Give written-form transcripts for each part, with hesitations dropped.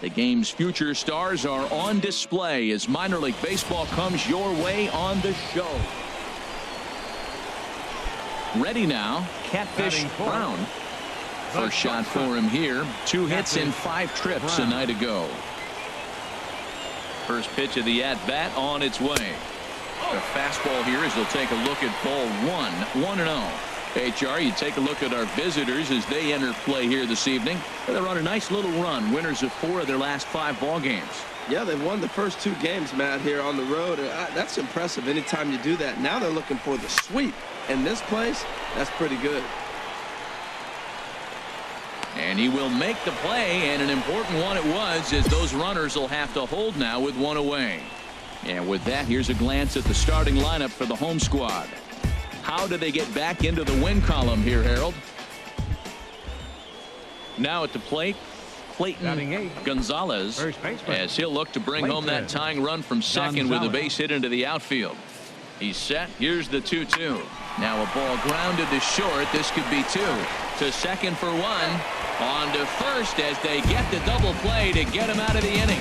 The game's future stars are on display as minor league baseball comes your way on the show. Ready now, Catfish Brown. First shot for him here. 2 hits in 5 trips a night ago. First pitch of the at-bat on its way. The fastball here as they'll take a look at ball 1-0. HR, you take a look at our visitors as they enter play here this evening. They're on a nice little run, winners of 4 of their last 5 ball games. Yeah, they've won the first 2 games, Matt, here on the road. That's impressive anytime you do that. Now they're looking for the sweep. In this place, that's pretty good. And he will make the play, and an important one it was, as those runners will have to hold now with 1 away. And with that, here's a glance at the starting lineup for the home squad. How do they get back into the win column here, Harold? Now at the plate, Clayton Gonzalez, as he'll look to bring home that tying run from second with a base hit into the outfield. He's set. Here's the 2-2. Now a ball grounded to short. This could be 2. To second for 1. On to first as they get the double play to get him out of the inning.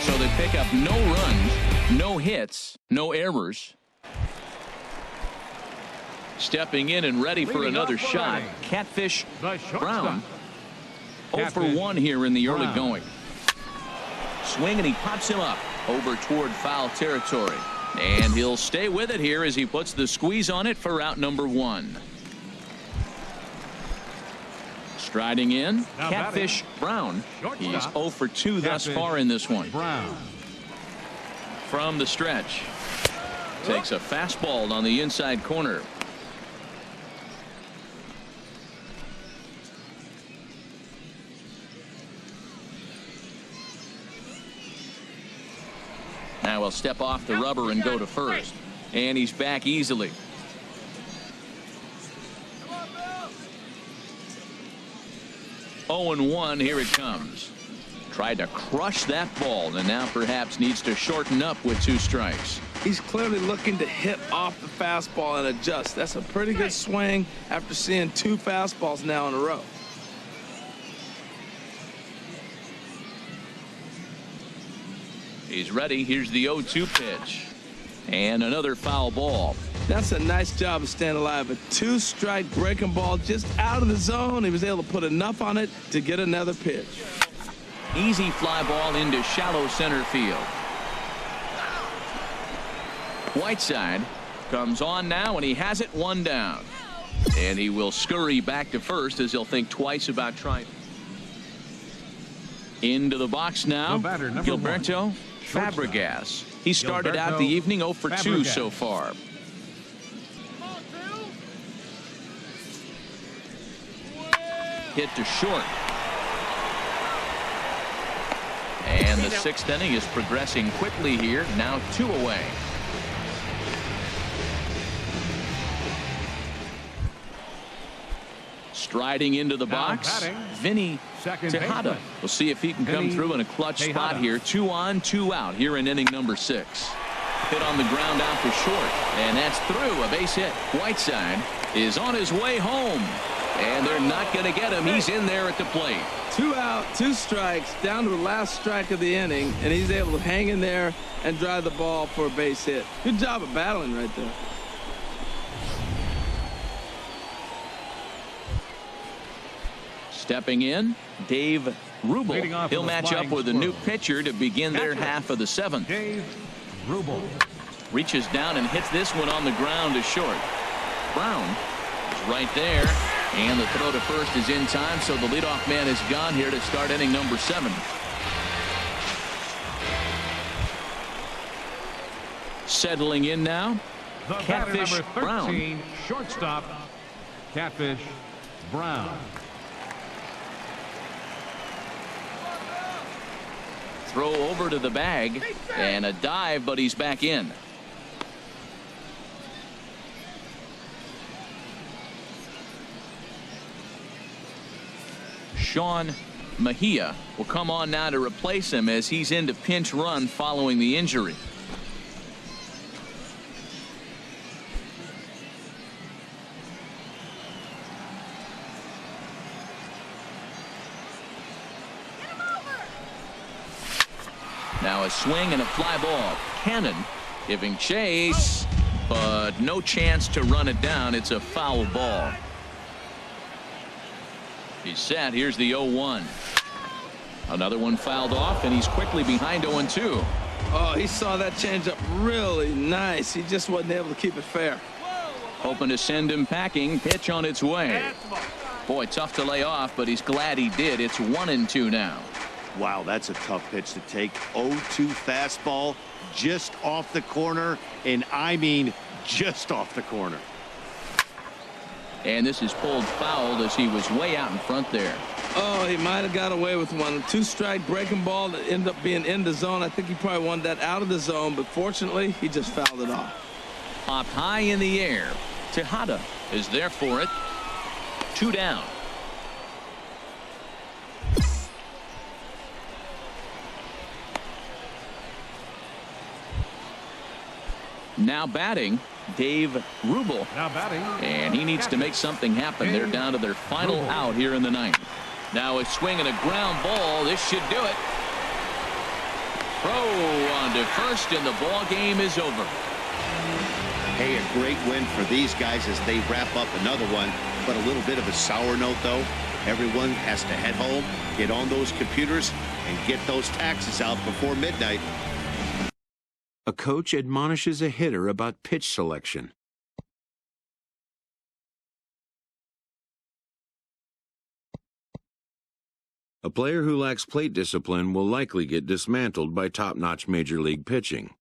So they pick up no runs, no hits, no errors. Stepping in and ready for another shot, Catfish Brown. 0 for 1 here in the early going. Swing, and he pops him up over toward foul territory. And he'll stay with it here as he puts the squeeze on it for out number 1. Striding in, Catfish Brown. He's 0 for 2 thus far in this one. From the stretch. Takes a fastball on the inside corner. Now he'll step off the rubber and go to first. And he's back easily. Oh, and 1, here it comes. Tried to crush that ball and now perhaps needs to shorten up with 2 strikes. He's clearly looking to hit off the fastball and adjust. That's a pretty good swing after seeing 2 fastballs now in a row. He's ready. Here's the 0-2 pitch. And another foul ball. That's a nice job of staying alive. A 2-strike breaking ball just out of the zone. He was able to put enough on it to get another pitch. Easy fly ball into shallow center field. Whiteside comes on now, and he has it 1 down. And he will scurry back to first as he'll think twice about trying. Into the box now, Gilberto Fabregas. He started out the evening 0 for 2 so far. Hit to short. And the 6th inning is progressing quickly here. Now 2 away. Striding into the box, Vinny Tejada. We'll see if he can come through in a clutch spot here. 2 on, 2 out here in inning number 6. Hit on the ground out for short, and that's through. A base hit. Whiteside is on his way home, and they're not going to get him. He's in there at the plate. 2 out, 2 strikes, down to the last strike of the inning, and he's able to hang in there and drive the ball for a base hit. Good job of battling right there. Stepping in, Dave Rubel. He'll match up with a new pitcher to begin their half of the 7th. Dave Rubel reaches down and hits this one on the ground to short. Brown is right there, and the throw to first is in time, so the leadoff man is gone here to start inning number 7. Settling in now, the Catfish number 13, Brown. shortstop Catfish Brown. Throw over to the bag and a dive, but he's back in. Sean Mejia will come on now to replace him as he's into pinch run following the injury. Now a swing and a fly ball. Cannon giving chase, but no chance to run it down. It's a foul ball. He's set. Here's the 0-1. Another one fouled off, and he's quickly behind 0-2. Oh, he saw that changeup really nice. He just wasn't able to keep it fair. Hoping to send him packing. Pitch on its way. Boy, tough to lay off, but he's glad he did. It's 1-2 now. Wow, that's a tough pitch to take. 0-2 fastball just off the corner, and I mean just off the corner. And this is pulled foul as he was way out in front there. Oh, he might have got away with one. 2-strike breaking ball that ended up being in the zone. I think he probably wanted that out of the zone, but fortunately, he just fouled it off. Popped high in the air. Tejada is there for it. 2 down. Now batting, Dave Rubel. Now batting. And he needs to make something happen. They're down to their final out here in the ninth. Now a swing and a ground ball. This should do it. Throw on to first, and the ball game is over. Hey, a great win for these guys as they wrap up another one. But a little bit of a sour note, though. Everyone has to head home, get on those computers, and get those taxes out before midnight. A coach admonishes a hitter about pitch selection. A player who lacks plate discipline will likely get dismantled by top-notch major league pitching.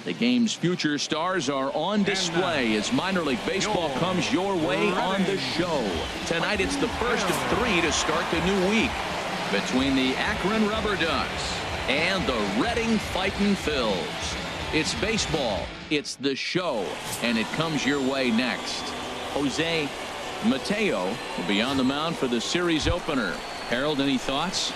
The game's future stars are on display as minor league baseball comes your way on the show. Tonight it's the first of 3 to start the new week between the Akron Rubber Ducks and the Reading Fightin' Phils. It's baseball, it's the show, and it comes your way next. Jose Mateo will be on the mound for the series opener. Harold, any thoughts?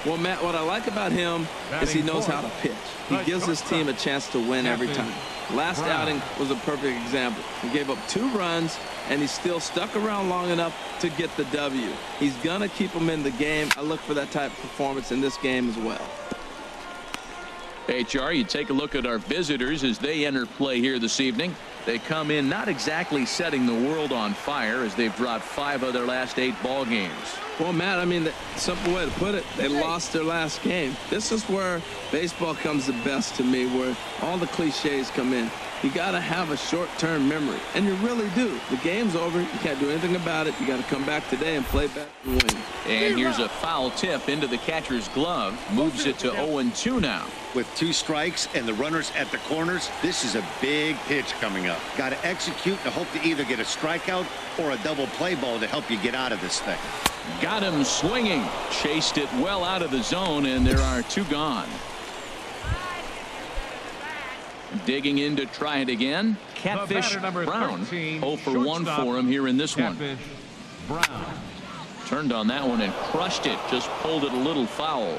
Well, Matt, what I like about him is he knows how to pitch. He gives his team a chance to win every time. Last outing was a perfect example. He gave up 2 runs, and he still stuck around long enough to get the W. He's going to keep them in the game. I look for that type of performance in this game as well. HR, you take a look at our visitors as they enter play here this evening. They come in not exactly setting the world on fire as they've dropped 5 of their last 8 ball games. Well, Matt, I mean, the simple way to put it, they lost their last game. This is where baseball comes the best to me, where all the cliches come in. You got to have a short-term memory, and you really do. The game's over. You can't do anything about it. You got to come back today and play back and win. And here's a foul tip into the catcher's glove. Moves it to 0-2 now. With 2 strikes and the runners at the corners, this is a big pitch coming up. Got to execute and hope to either get a strikeout or a double play ball to help you get out of this thing. Got him swinging. Chased it well out of the zone, and there are 2 gone. Digging in to try it again. Catfish Brown. 0 for 1 for him here in this one. Brown. Turned on that one and crushed it. Just pulled it a little foul.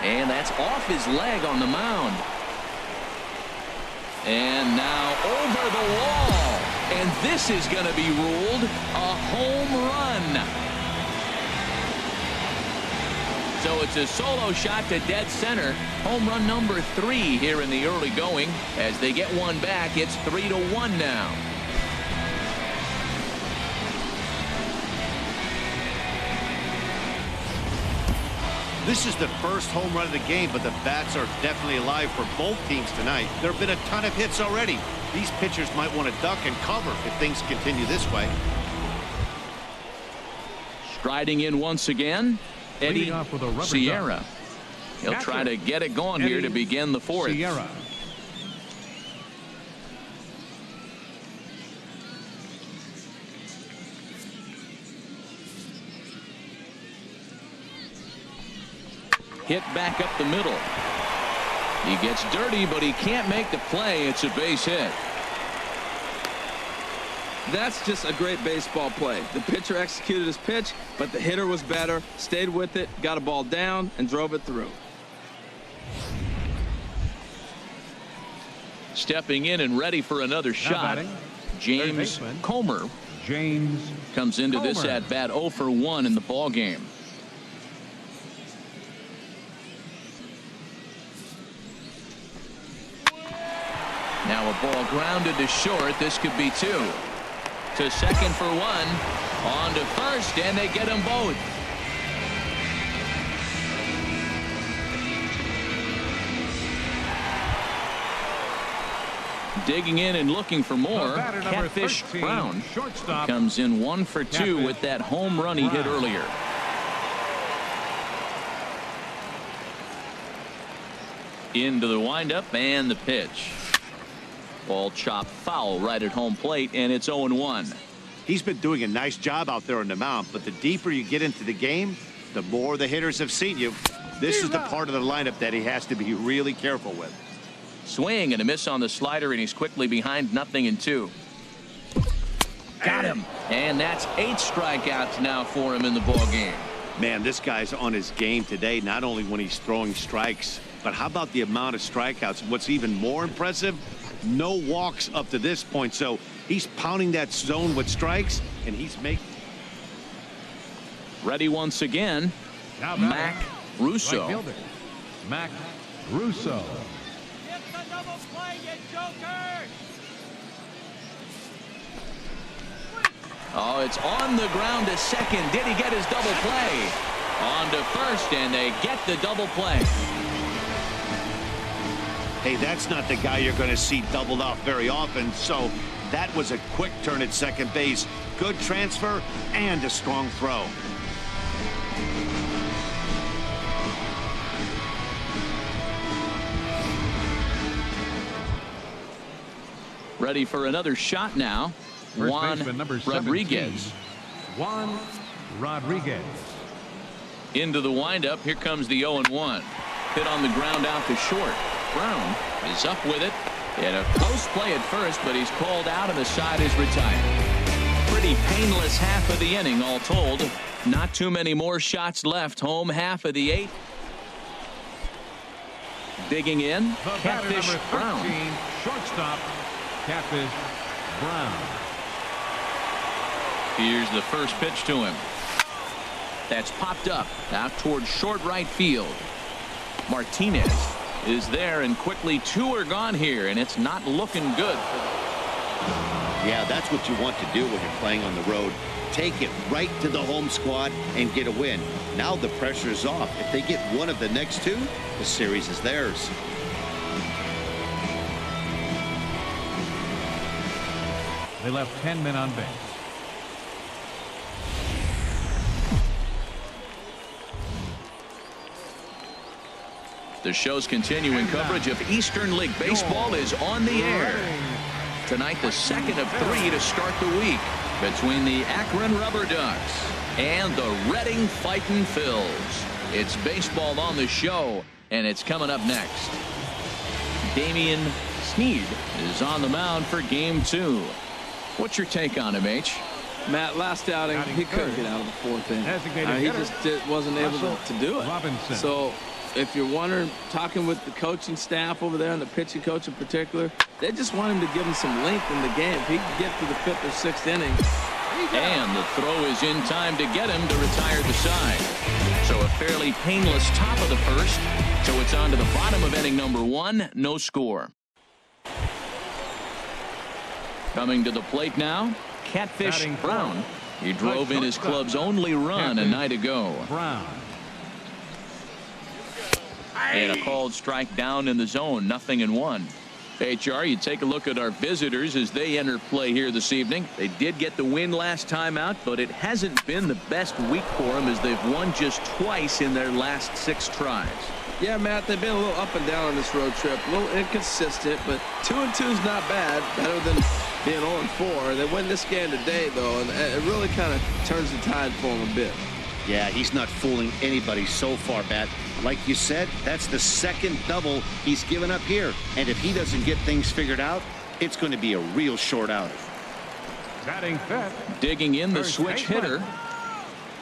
And that's off his leg on the mound. And now over the wall. And this is going to be ruled a home run. So it's a solo shot to dead center. Home run number 3 here in the early going. As they get one back, it's 3-1 now. This is the first home run of the game, but the bats are definitely alive for both teams tonight. There have been a ton of hits already. These pitchers might want to duck and cover if things continue this way. Striding in once again, Eddie Sierra. He'll try to get it going here to begin the 4th. Sierra. Hit back up the middle. He gets dirty, but he can't make the play. It's a base hit. That's just a great baseball play. The pitcher executed his pitch, but the hitter was better, stayed with it, got a ball down, and drove it through. Stepping in and ready for another shot, James Comer. James comes into this at bat 0 for 1 in the ball game. Now a ball grounded to short. This could be 2. To second for 1. On to first, and they get them both. Digging in and looking for more. Catfish Brown comes in 1 for 2 with that home run he hit earlier. Into the windup and the pitch. Ball chopped foul right at home plate, and it's 0-1. He's been doing a nice job out there on the mound, but the deeper you get into the game, the more the hitters have seen you. This is the part of the lineup that he has to be really careful with. Swing and a miss on the slider, and he's quickly behind 0-2. Got him. And that's 8 strikeouts now for him in the ball game. Man, this guy's on his game today, not only when he's throwing strikes, but how about the amount of strikeouts? What's even more impressive, no walks up to this point. So he's pounding that zone with strikes, and he's making. Ready once again, Mac Russo. Right Mac Russo. Oh, it's on the ground to second. Did he get his double play? On to first, and they get the double play. Hey, that's not the guy you're going to see doubled off very often. So that was a quick turn at second base. Good transfer and a strong throw. Ready for another shot now. Juan Rodriguez. Juan Rodriguez. Into the windup. Here comes the 0-1. Hit on the ground out to short. Brown is up with it. And a close play at first, but he's called out and the side is retired. Pretty painless half of the inning all told. Not too many more shots left. Home half of the 8th. Digging in, Catfish Brown. Shortstop, Catfish Brown. Here's the first pitch to him. That's popped up out towards short right field. Martinez is there, and quickly 2 are gone here, and it's not looking good. Yeah, that's what you want to do when you're playing on the road. Take it right to the home squad and get a win. Now the pressure is off. If they get one of the next 2, the series is theirs. They left 10 men on base. The show's continuing coverage of Eastern League Baseball is on the air. Tonight, the second of 3 to start the week between the Akron Rubber Ducks and the Reading Fightin' Phils. It's baseball on the show, and it's coming up next. Damian Sneed is on the mound for Game 2. What's your take on him, H? Matt, last outing, he couldn't get out of the 4th inning. He just wasn't able to do it. Robinson. So if you're wondering, talking with the coaching staff over there and the pitching coach in particular, they just want him to give him some length in the game. If he can get to the 5th or 6th inning. And the throw is in time to get him to retire the side. So a fairly painless top of the 1st. So it's on to the bottom of inning number 1. No score. Coming to the plate now, Catfish Brown. He drove in his club's only run a night ago. Brown. And a called strike down in the zone, 0-1. HR, you take a look at our visitors as they enter play here this evening. They did get the win last time out, but it hasn't been the best week for them as they've won just twice in their last 6 tries. Yeah, Matt, they've been a little up and down on this road trip, a little inconsistent, but 2-2 is not bad, better than being 0-4. They win this game today, though, and it really kind of turns the tide for them a bit. Yeah, he's not fooling anybody so far, Matt. Like you said, that's the 2nd double he's given up here. And if he doesn't get things figured out, it's going to be a real short outing. Batting fifth. Digging in, the First switch baseman. hitter,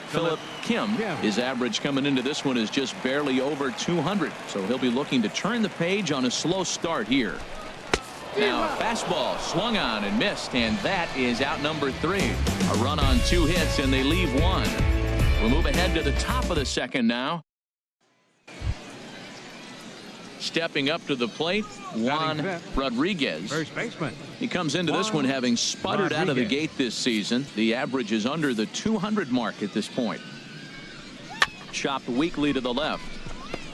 Philip Kim. His average coming into this one is just barely over 200. So he'll be looking to turn the page on a slow start here. Now a fastball swung on and missed, and that is out number 3. A run on 2 hits, and they leave 1. We'll move ahead to the top of the second now. Stepping up to the plate, Juan Rodriguez. First baseman. He comes into this one having sputtered out of the gate this season. The average is under the 200 mark at this point. Chopped weakly to the left.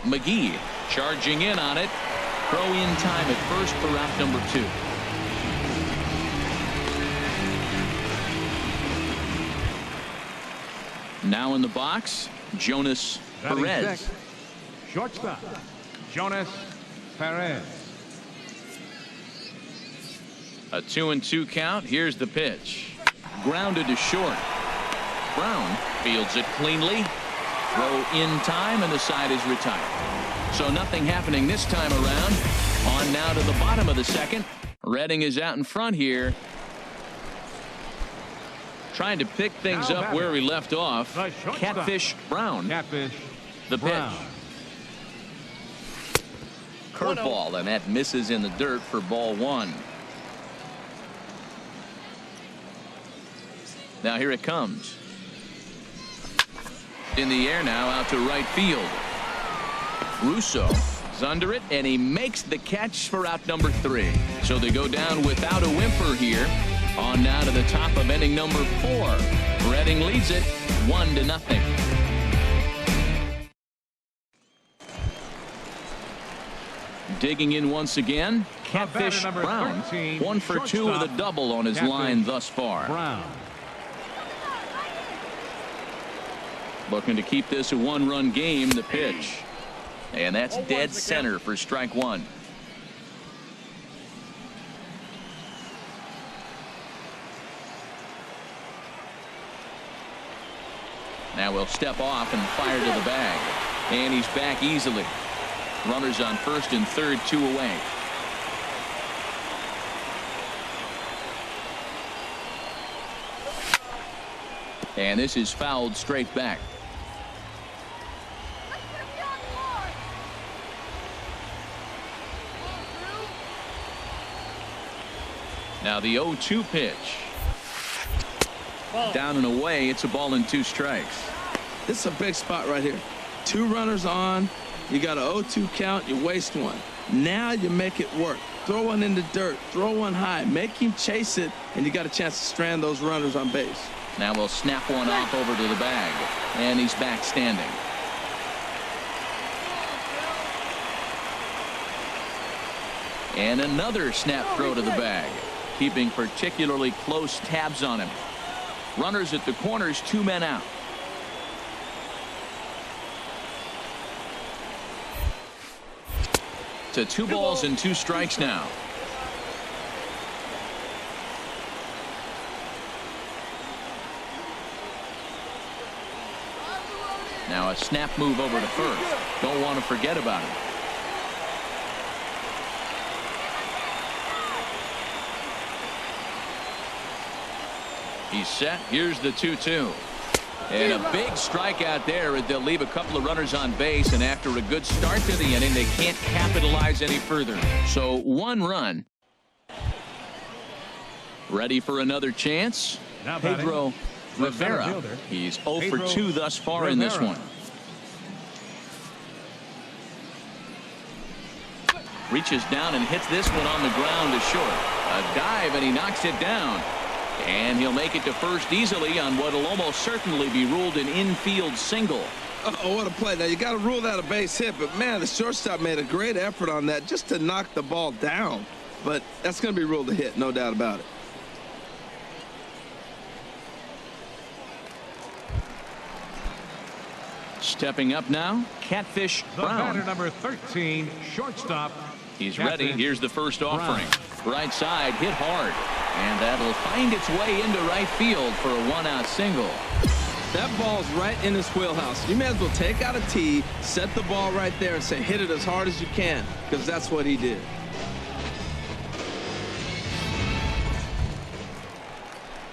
McGee charging in on it. Throw in time at first for out number 2. Now in the box, Jonas Batting Perez. sixth. Shortstop, Jonas Perez. A 2-2 count. Here's the pitch. Grounded to short. Brown fields it cleanly. Throw in time, and the side is retired. So nothing happening this time around. On now to the bottom of the second. Redding is out in front here. Trying to pick things Now up where we left off. the shortstop. Catfish Brown. Catfish The Brown. pitch. Curveball, and that misses in the dirt for ball 1. Now here it comes. In the air now, out to right field. Russo is under it, and he makes the catch for out number 3. So they go down without a whimper here. On now to the top of inning number 4. Redding leads it 1-0. Digging in once again, Catfish number Brown. 13, 1 for 2 with a shortstop, double on his Catfish line thus far. Brown. Looking to keep this a 1-run game. The pitch, and that's dead center for strike 1. Now we'll step off and fire to the bag, and he's back easily. Runners on first and third, 2 away. And this is fouled straight back. Now the 0-2 pitch. Down and away. It's a ball and 2 strikes. This is a big spot right here. 2 runners on. You got a 0-2 count. You waste 1. Now you make it work. Throw one in the dirt. Throw one high. Make him chase it, and you got a chance to strand those runners on base. Now we'll snap one off over to the bag, and he's back standing. And another snap throw to the bag, keeping particularly close tabs on him. Runners at the corners, 2 men out. To 2 balls and 2 strikes now. Now a snap move over to first. Don't want to forget about it. He's set. Here's the 2-2. And a big strikeout there. They'll leave a couple of runners on base, and after a good start to the inning, they can't capitalize any further. So 1 run. Ready for another chance. Now Pedro batting, Rivera. center fielder, He's 0 for Pedro 2 thus far in this Rivera. one. Reaches down and hits this one on the ground to short. A dive, and he knocks it down. And he'll make it to first easily on what will almost certainly be ruled an infield single. Oh, what a play. Now, you got to rule that a base hit, but, man, the shortstop made a great effort on that just to knock the ball down. But that's going to be ruled a hit, no doubt about it. Stepping up now, Catfish The Brown. batter number 13, shortstop. He's Catfish ready. Here's the first offering. Brown. Right side, hit hard. And that'll find its way into right field for a 1-out single. That ball's right in his wheelhouse. You may as well take out a tee, set the ball right there, and say hit it as hard as you can, because that's what he did.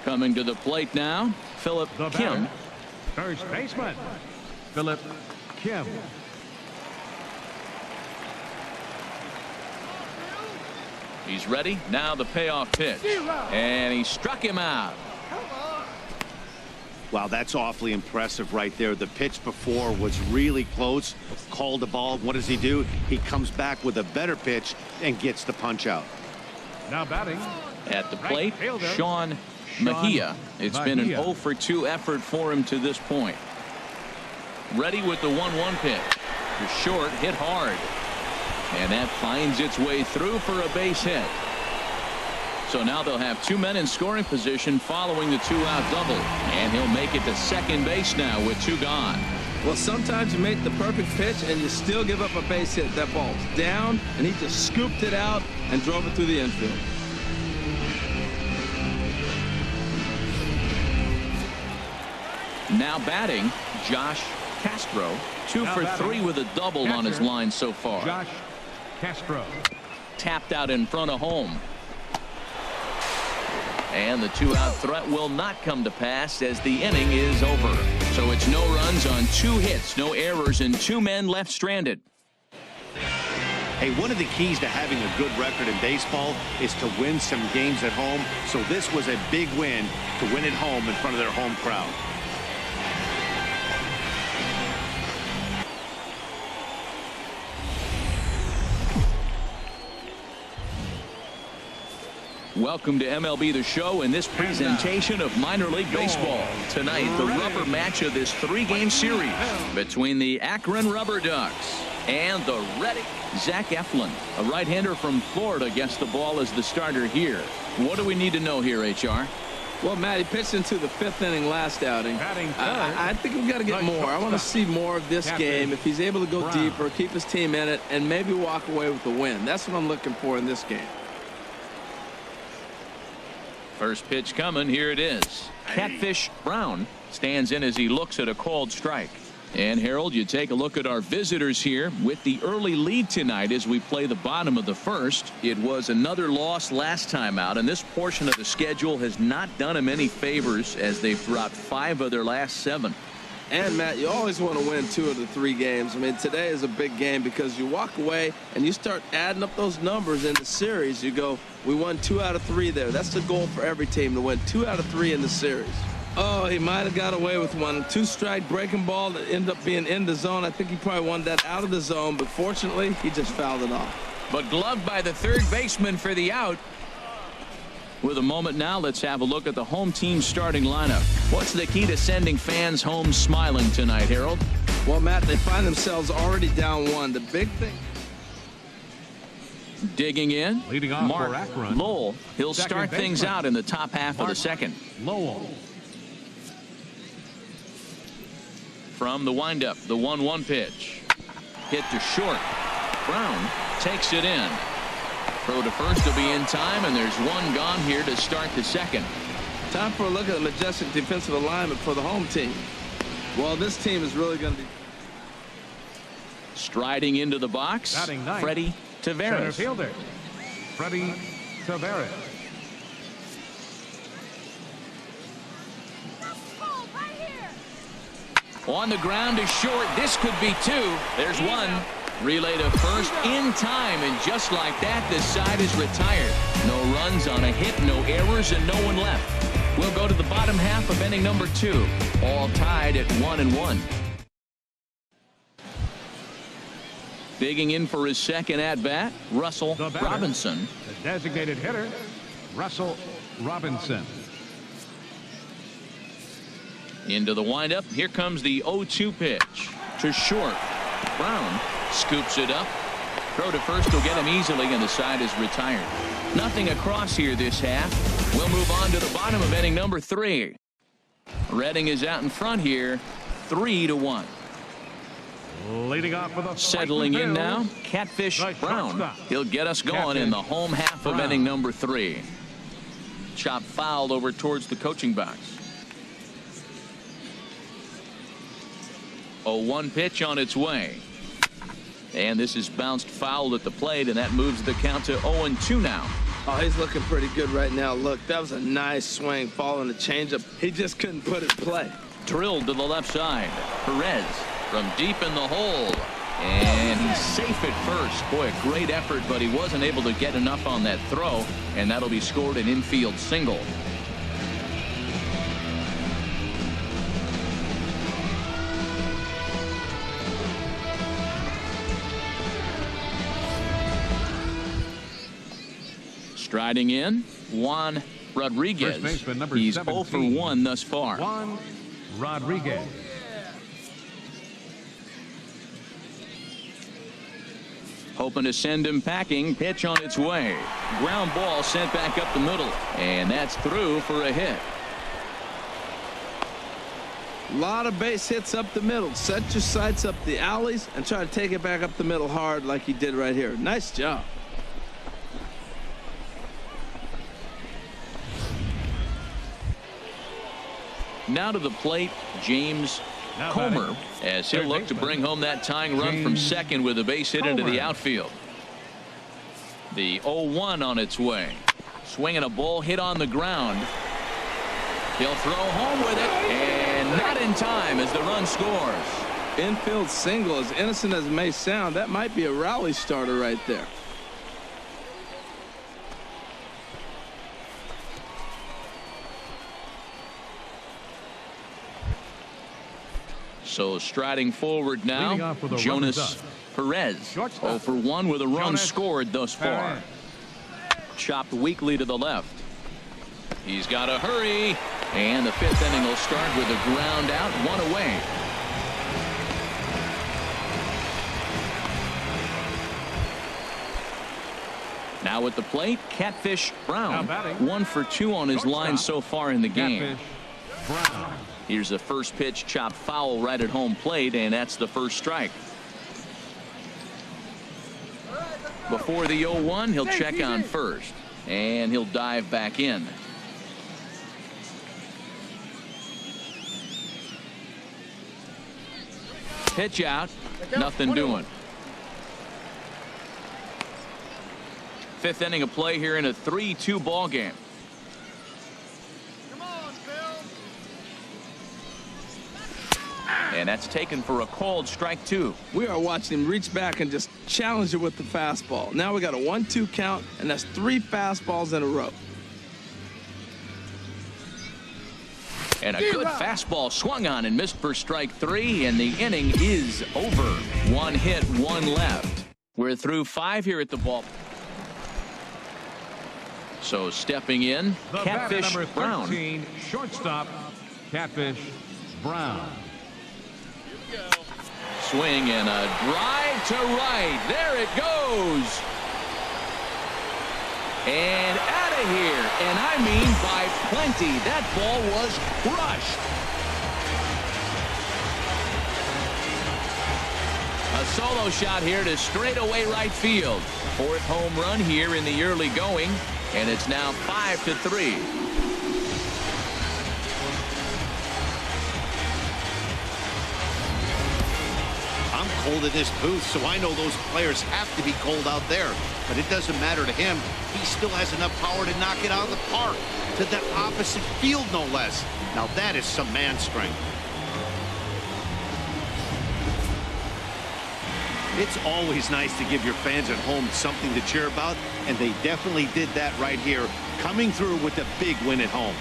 Coming to the plate now, Philip Kim. First baseman, Philip Kim. He's ready. Now the payoff pitch. And he struck him out. Wow, that's awfully impressive right there. The pitch before was really close. Called the ball. What does he do? He comes back with a better pitch and gets the punch out. Now batting. At the plate, Sean Mejia. It's been an 0 for 2 effort for him to this point. Ready with the 1-1 pitch. To short, hit hard. And that finds its way through for a base hit. So now they'll have 2 men in scoring position following the 2-out double. And he'll make it to second base now with 2 gone. Well, sometimes you make the perfect pitch and you still give up a base hit. That ball's down, and he just scooped it out and drove it through the infield. Now batting, Josh Castro. 2 for 3 with a double on his line so far. Josh Castro. Tapped out in front of home. And the 2-out threat will not come to pass as the inning is over. So it's no runs on 2 hits, no errors, and 2 men left stranded. Hey, one of the keys to having a good record in baseball is to win some games at home. So this was a big win to win at home in front of their home crowd. Welcome to MLB The Show and this presentation of minor league baseball. Tonight, the rubber match of this 3-game series between the Akron Rubber Ducks and the Ready. Zach Eflin, a right-hander from Florida, gets the ball as the starter here. What do we need to know here, HR? Well, Matt, he pitched into the 5th inning last outing. I think we've got to get more. I want to see more of this game. If he's able to go deeper, keep his team in it, and maybe walk away with the win. That's what I'm looking for in this game. First pitch coming. Here it is. Catfish Brown stands in as he looks at a called strike. And Harold, you take a look at our visitors here with the early lead tonight as we play the bottom of the first. It was another loss last time out, and this portion of the schedule has not done them any favors as they've dropped 5 of their last 7. And, Matt, you always want to win 2 of the 3 games. I mean, today is a big game because you walk away and you start adding up those numbers in the series. You go, we won 2 out of 3 there. That's the goal for every team, to win 2 out of 3 in the series. Oh, he might have got away with one. 2-strike breaking ball that ended up being in the zone. I think he probably wanted that out of the zone, but fortunately, he just fouled it off. But gloved by the third baseman for the out. With a moment now, let's have a look at the home team starting lineup. What's the key to sending fans home smiling tonight, Harold? Well, Matt, they find themselves already down 1. The big thing. Digging in, leading off Mark for Akron. Lowell. He'll start things baseman. out in the top half of the second. Lowell. From the windup, the 1-1 pitch. Hit to short. Brown takes it in. Throw to first will be in time, and there's 1 gone here to start the second. Time for a look at the majestic defensive alignment for the home team. Well, this team is really going to be. Striding into the box, Freddie Tavares. Center fielder, Freddie Tavares. On the ground is short. This could be 2. There's 1. Relay to first in time, and just like that, this side is retired. No runs on a hit, no errors, and no one left. We'll go to the bottom half of inning number 2. All tied at 1-1. Digging in for his second at-bat, Russell Robinson. The designated hitter, Russell Robinson. Into the windup. Here comes the 0-2 pitch. To short. Brown scoops it up. Throw to first will get him easily, and the side is retired. Nothing across here this half. We'll move on to the bottom of inning number 3. Redding is out in front here, 3-1. Leading off for the settling in now, Catfish Brown. He'll get us going in the home half of inning number 3. Chop fouled over towards the coaching box. 0-1 pitch on its way. And this is bounced foul at the plate, and that moves the count to 0-2 now. Oh, he's looking pretty good right now. Look, that was a nice swing, following the changeup. He just couldn't put it in play. Drilled to the left side. Perez from deep in the hole. And he's safe at first. Boy, a great effort, but he wasn't able to get enough on that throw, and that'll be scored an infield single. Striding in, Juan Rodriguez. First baseman, number He's 17. 0 for 1 thus far. Juan Rodriguez. Hoping to send him packing. Pitch on its way. Ground ball sent back up the middle. And that's through for a hit. A lot of base hits up the middle. Set your sights up the alleys and try to take it back up the middle hard like he did right here. Nice job. Now to the plate, James Comer, as he'll look to bring home that tying run from second with a base hit into the outfield. The 0-1 on its way. Swinging a ball hit on the ground. He'll throw home with it, and not in time as the run scores. Infield single, as innocent as it may sound, that might be a rally starter right there. So striding forward now, Jonas Perez. 0 for 1 with a run scored thus far. Chopped weakly to the left. He's got to hurry, and the 5th inning will start with a ground out, 1 away. Now at the plate, Catfish Brown. 1 for 2 on his line so far in the game. Here's the first pitch, chopped foul right at home plate, and that's the first strike. Before the 0-1, he'll check on first, and he'll dive back in. Pitch out, nothing doing. 5th inning of play here in a 3-2 ball game. And that's taken for a called strike 2. We are watching him reach back and just challenge it with the fastball. Now we got a 1-2 count, and that's 3 fastballs in a row. And a good fastball swung on and missed for strike 3, and the inning is over. 1 hit, 1 left. We're through 5 here at the ball. So stepping in, Catfish Brown. 13, shortstop, Catfish Brown. Swing and a drive to right. There it goes. And out of here. And I mean by plenty. That ball was crushed. A solo shot here to straightaway right field. 4th home run here in the early going. And it's now 5-3. I'm cold in this booth, so I know those players have to be cold out there. But it doesn't matter to him. He still has enough power to knock it out of the park. To the opposite field, no less. Now that is some man strength. It's always nice to give your fans at home something to cheer about, and they definitely did that right here, coming through with a big win at home.